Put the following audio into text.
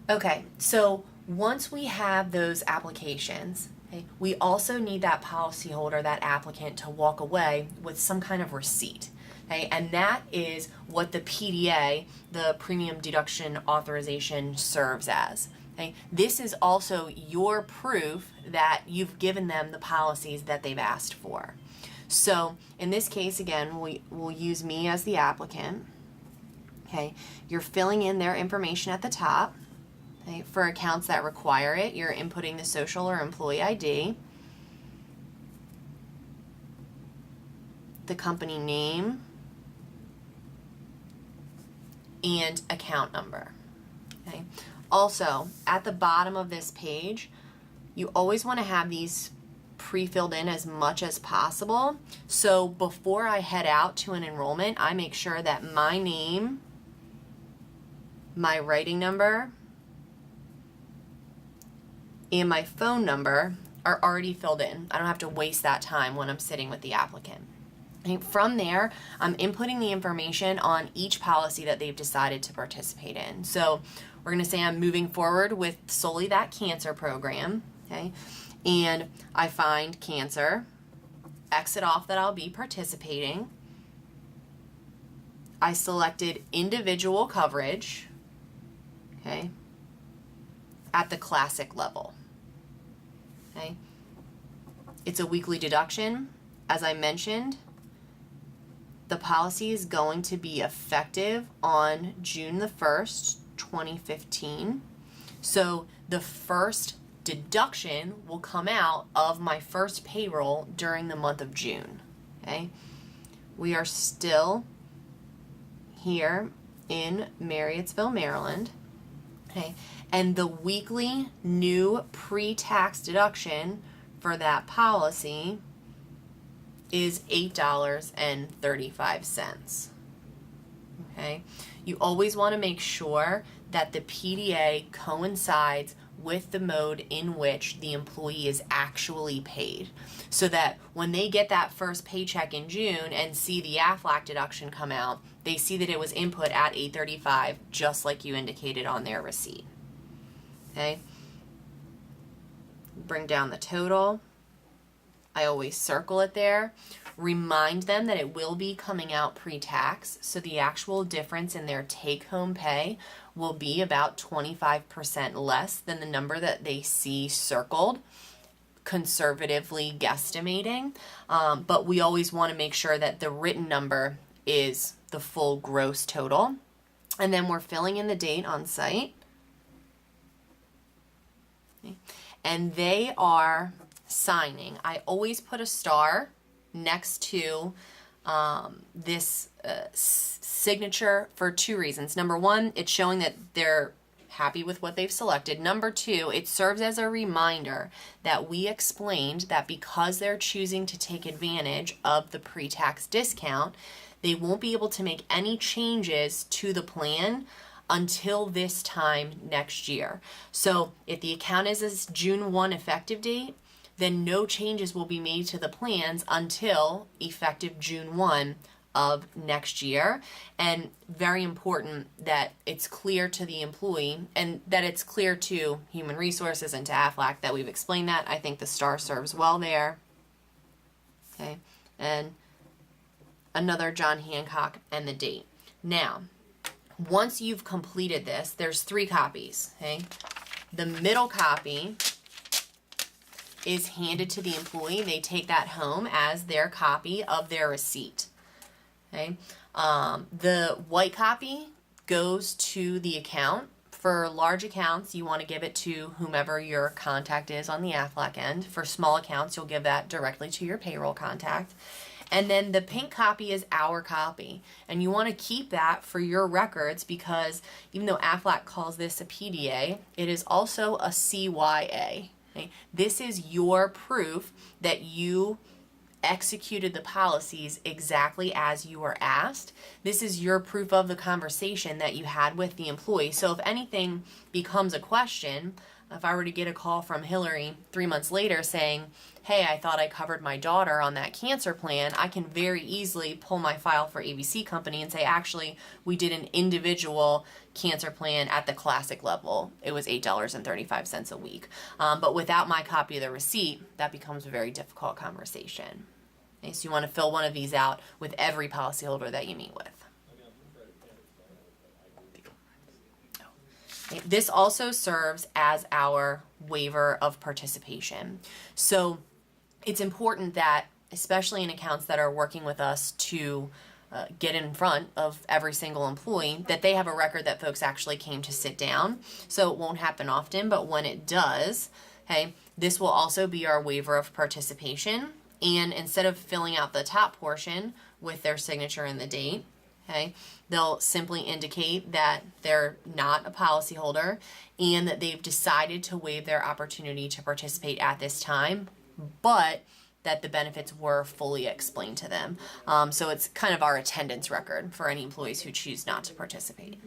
Okay, so once we have those applications, okay, we also need that policyholder, that applicant, to walk away with some kind of receipt. Okay, and that is what the PDA, the Premium Deduction Authorization, serves as. Okay, this is also your proof that you've given them the policies that they've asked for. So in this case, again, we'll use me as the applicant. Okay, you're filling in their information at the top. Okay, for accounts that require it, you're inputting the social or employee ID, the company name, and account number. Okay. Also, at the bottom of this page, you always want to have these pre-filled in as much as possible. So before I head out to an enrollment, I make sure that my name, my writing number, and my phone number are already filled in. I don't have to waste that time when I'm sitting with the applicant. And from there, I'm inputting the information on each policy that they've decided to participate in. So we're going to say I'm moving forward with solely that cancer program, okay? And I find cancer, exit off that I'll be participating. I selected individual coverage, okay, at the classic level. Okay. It's a weekly deduction. As I mentioned, the policy is going to be effective on June the 1st, 2015. So the first deduction will come out of my first payroll during the month of June. Okay. We are still here in Marriottsville, Maryland. Okay. And the weekly new pre-tax deduction for that policy is $8.35. Okay? You always want to make sure that the PDA coincides with the mode in which the employee is actually paid, so that when they get that first paycheck in June and see the AFLAC deduction come out, they see that it was input at $8.35, just like you indicated on their receipt. Okay, bring down the total. I always circle it there. Remind them that it will be coming out pre-tax, so the actual difference in their take-home pay will be about 25% less than the number that they see circled, conservatively guesstimating. But we always want to make sure that the written number is the full gross total. And then we're filling in the date on site. And they are signing. I always put a star next to this signature for two reasons. Number one, it's showing that they're happy with what they've selected. Number two, it serves as a reminder that we explained that because they're choosing to take advantage of the pre-tax discount, they won't be able to make any changes to the plan until this time next year. So if the account is a June 1 effective date, then no changes will be made to the plans until effective June 1 of next year. And very important that it's clear to the employee and that it's clear to Human Resources and to AFLAC that we've explained that. I think the star serves well there. Okay, and another John Hancock and the date. Now, once you've completed this, there's 3 copies, okay? The middle copy is handed to the employee. They take that home as their copy of their receipt, okay? The white copy goes to the account. For large accounts, you want to give it to whomever your contact is on the AFLAC end. For small accounts, you'll give that directly to your payroll contact. And then the pink copy is our copy. And you want to keep that for your records because even though AFLAC calls this a PDA, it is also a CYA. Okay? This is your proof that you executed the policies exactly as you were asked. This is your proof of the conversation that you had with the employee. So if anything becomes a question, if I were to get a call from Hillary 3 months later saying, hey, I thought I covered my daughter on that cancer plan, I can very easily pull my file for ABC Company and say, actually, we did an individual cancer plan at the classic level. It was $8.35 a week. But without my copy of the receipt, that becomes a very difficult conversation. Okay, so you want to fill one of these out with every policyholder that you meet with. Okay, this also serves as our waiver of participation. So it's important that, especially in accounts that are working with us to get in front of every single employee, that they have a record that folks actually came to sit down. So it won't happen often, but when it does, okay, this will also be our waiver of participation. And instead of filling out the top portion with their signature and the date, okay, they'll simply indicate that they're not a policyholder and that they've decided to waive their opportunity to participate at this time, but that the benefits were fully explained to them. So it's kind of our attendance record for any employees who choose not to participate.